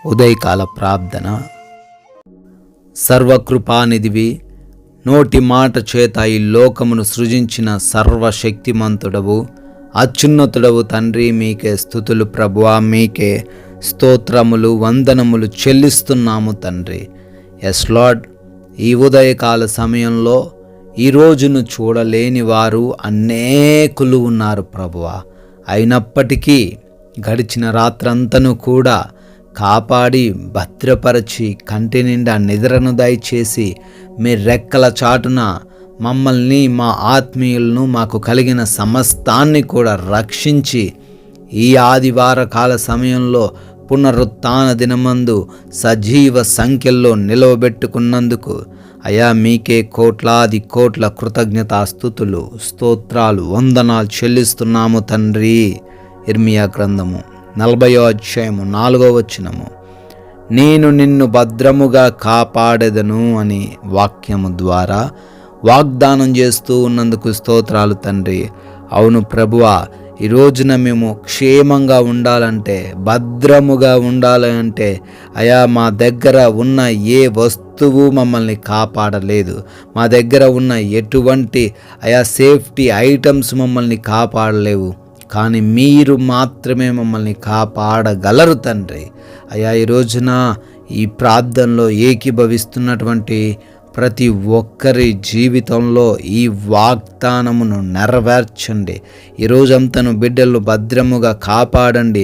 ఉదయకాల ప్రార్థన. సర్వకృపానిధివి, నోటి మాట చేత ఈ లోకమును సృజించిన సర్వశక్తిమంతుడవు, అత్యున్నతుడవు తండ్రి, మీకే స్తుతులు ప్రభువా, మీకే స్తోత్రములు వందనములు చెల్లిస్తున్నాము తండ్రి. ఎస్ లార్డ్, ఈ ఉదయకాల సమయంలో ఈ రోజును చూడలేని వారు అనేకులు ఉన్నారు ప్రభువా. అయినప్పటికీ గడిచిన రాత్రంతను కూడా కాపాడి భద్రపరచి కంటి నిండా నిద్రను దయచేసి మీ రెక్కల చాటున మమ్మల్ని, మా ఆత్మీయులను, మాకు కలిగిన సమస్తాన్ని కూడా రక్షించి ఈ ఆదివార కాల సమయంలో పునరుత్థాన దినమందు సజీవ సంఖ్యల్లో నిలవబెట్టుకున్నందుకు అయా మీకే కోట్లాది కోట్ల కృతజ్ఞతాస్తుతులు, స్తోత్రాలు, వందనాలు చెల్లిస్తున్నాము తండ్రి. ఇర్మియా గ్రంథము 40వ అధ్యాయము 4వ వచనము, నేను నిన్ను భద్రముగా కాపాడెదను అని వాక్యము ద్వారా వాగ్దానం చేస్తూ ఉన్నందుకు స్తోత్రాలు తండ్రి. అవును ప్రభువా, ఈ రోజున మేము క్షేమంగా ఉండాలంటే, భద్రముగా ఉండాలంటే అయా మా దగ్గర ఉన్న ఏ వస్తువు మమ్మల్ని కాపాడలేదు. మా దగ్గర ఉన్న ఎటువంటి సేఫ్టీ ఐటమ్స్ మమ్మల్ని కాపాడలేవు. కానీ మీరు మాత్రమే మమ్మల్ని కాపాడగలరు తండ్రి. ఈ రోజున ఈ ప్రార్థనలో ఏకీభవిస్తున్నటువంటి ప్రతి ఒక్కరి జీవితంలో ఈ వాగ్దానమును నెరవేర్చండి. ఈ రోజంతను బిడ్డలు భద్రముగా కాపాడండి.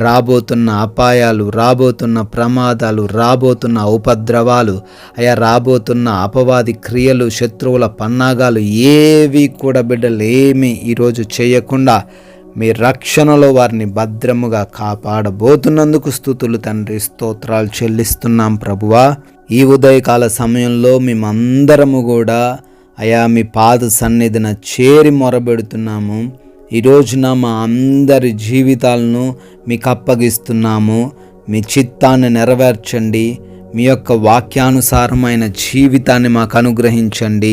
రాబోతున్న అపాయాలు, రాబోతున్న ప్రమాదాలు, రాబోతున్న ఉపద్రవాలు, రాబోతున్న అపవాది క్రియలు, శత్రువుల పన్నాగాలు ఏవి కూడా బిడ్డలు ఏమీ ఈరోజు చేయకుండా మీ రక్షణలో వారిని భద్రముగా కాపాడబోతున్నందుకు స్తుతులు తండ్రి, స్తోత్రాలు చెల్లిస్తున్నాం ప్రభువా. ఈ ఉదయకాల సమయంలో మేమందరము కూడా మీ పాద సన్నిధిన చేరి మొరబెడుతున్నాము. ఈ రోజున మా అందరి జీవితాలను మీకు అప్పగిస్తున్నాము. మీ చిత్తాన్ని నెరవేర్చండి. మీ యొక్క వాక్యానుసారమైన జీవితాన్ని మాకు అనుగ్రహించండి.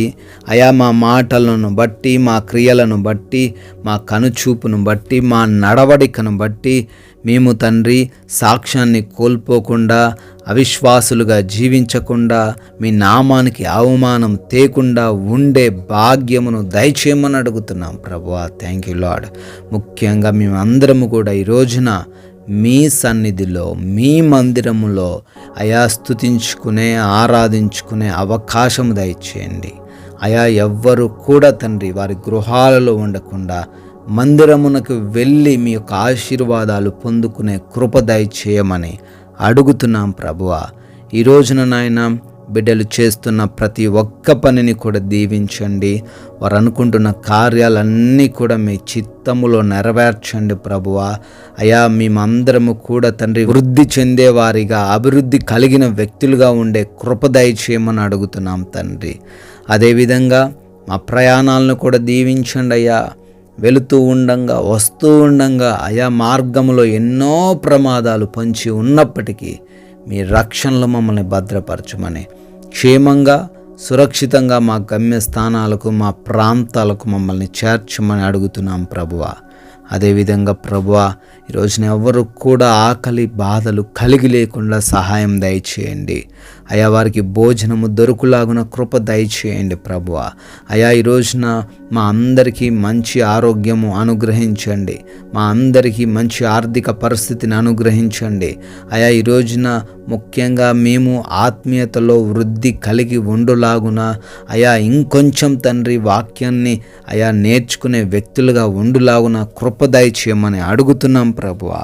మా మాటలను బట్టి, మా క్రియలను బట్టి, మా కనుచూపును బట్టి, మా నడవడికను బట్టి మేము తండ్రి సాక్ష్యాన్ని కోల్పోకుండా, అవిశ్వాసులుగా జీవించకుండా, మీ నామానికి అవమానం తేకుండా ఉండే భాగ్యమును దయచేయమని అడుగుతున్నాం ప్రభువా. Thank you lord. ముఖ్యంగా మేమందరము కూడా ఈ రోజున మీ సన్నిధిలో, మీ మందిరములో స్తుతించుకునే, ఆరాధించుకునే అవకాశం దయచేయండి. ఎవ్వరు కూడా తండ్రి వారి గృహాలలో ఉండకుండా మందిరమునకు వెళ్ళి మీ యొక్క ఆశీర్వాదాలు పొందుకునే కృప దయచేయమని అడుగుతున్నాం ప్రభువా. ఈ రోజున నాయన బిడ్డలు చేస్తున్న ప్రతి ఒక్క పనిని కూడా దీవించండి. వారు అనుకుంటున్న కార్యాలన్నీ కూడా మీ చిత్తములో నెరవేర్చండి ప్రభువా. మేమందరము కూడా తండ్రి వృద్ధి చెందేవారిగా, అభివృద్ధి కలిగిన వ్యక్తులుగా ఉండే కృప దయచేయమని అడుగుతున్నాం తండ్రి. అదేవిధంగా మా ప్రయాణాలను కూడా దీవించండి వెళుతూ ఉండంగా, వస్తూ ఉండంగా మార్గములో ఎన్నో ప్రమాదాలు పొంచి ఉన్నప్పటికీ మీ రక్షణలో మమ్మల్ని భద్రపరచమని, క్షేమంగా సురక్షితంగా మా గమ్యస్థానాలకు, మా ప్రాంతాలకు మమ్మల్ని చేర్చమని అడుగుతున్నాం ప్రభువా. అదేవిధంగా ప్రభువా, ఈరోజున ఎవరు కూడా ఆకలి బాధలు కలిగి లేకుండా సహాయం దయచేయండి. వారికి భోజనము దొరుకులాగున కృప దయచేయండి ప్రభువా. ఈ రోజున మా అందరికీ మంచి ఆరోగ్యము అనుగ్రహించండి. మా అందరికీ మంచి ఆర్థిక పరిస్థితిని అనుగ్రహించండి. ఈ రోజున ముఖ్యంగా మేము ఆత్మీయతలో వృద్ధి కలిగి ఉండులాగున ఇంకొంచెం తండ్రి వాక్యాన్ని నేర్చుకునే వ్యక్తులుగా ఉండులాగున కృప దయచేయమని అడుగుతున్నాం ప్రభువా.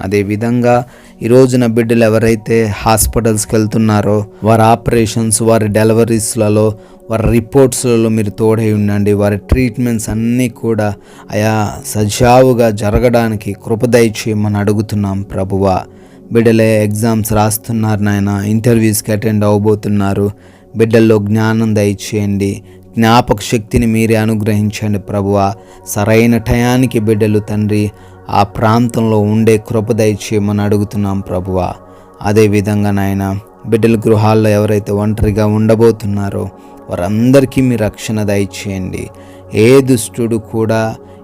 అదేవిధంగా ఈ రోజున బిడ్డలు ఎవరైతే హాస్పిటల్స్కి వెళ్తున్నారో వారి ఆపరేషన్స్, వారి డెలివరీస్లలో, వారి రిపోర్ట్స్లలో మీరు తోడై ఉండండి. వారి ట్రీట్మెంట్స్ అన్నీ కూడా సజావుగా జరగడానికి కృప దయచేయమని అడుగుతున్నాం ప్రభువా. బిడ్డలే ఎగ్జామ్స్ రాస్తున్నారు నాయన, ఇంటర్వ్యూస్కి అటెండ్ అవ్వబోతున్నారు. బిడ్డల్లో జ్ఞానం దయచేయండి, జ్ఞాపక శక్తిని మీరే అనుగ్రహించండి ప్రభువా. సరైన టయానికి బిడ్డలు తండ్రి ఆ ప్రాంతంలో ఉండే కృప దయచేయమని అడుగుతున్నాం ప్రభువా. అదేవిధంగా నాయన బిడ్డల గృహాల్లో ఎవరైతే ఒంటరిగా ఉండబోతున్నారో వారందరికీ మీ రక్షణ దయచేయండి. ఏ దుష్టుడు కూడా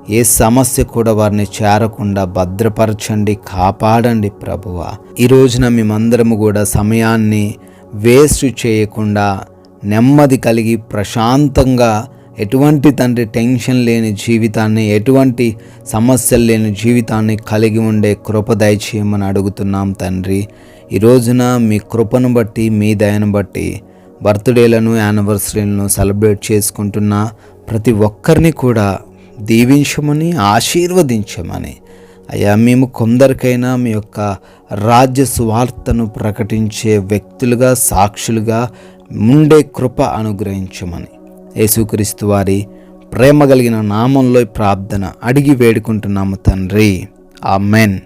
ఏ సమస్య కూడా వారిని చేరకుండా భద్రపరచండి, కాపాడండి ప్రభువా. ఈ రోజున మేమందరము కూడా సమయాన్ని వేస్ట్ చేయకుండా నెమ్మది కలిగి ప్రశాంతంగా ఎటువంటి తండ్రి టెన్షన్ లేని జీవితాన్ని, ఎటువంటి సమస్యలు లేని జీవితాన్ని కలిగి ఉండే కృప దయచేయమని అడుగుతున్నాం తండ్రి. ఈ రోజున మీ కృపను బట్టి, మీ దయను బట్టి బర్త్డేలను, యానివర్సరీలను సెలబ్రేట్ చేసుకుంటున్న ప్రతి ఒక్కరిని కూడా దీవించమని, ఆశీర్వదించమని. అయ్యా, మేము కొందరికైనా మీ యొక్క రాజ్య సువార్తను ప్రకటించే వ్యక్తులుగా, సాక్షులుగా ఉండే కృప అనుగ్రహించమని యేసుక్రీస్తు వారి ప్రేమ కలిగిన నామంలో ప్రార్థన అడిగి వేడుకుంటున్నాము తండ్రి. ఆమెన్.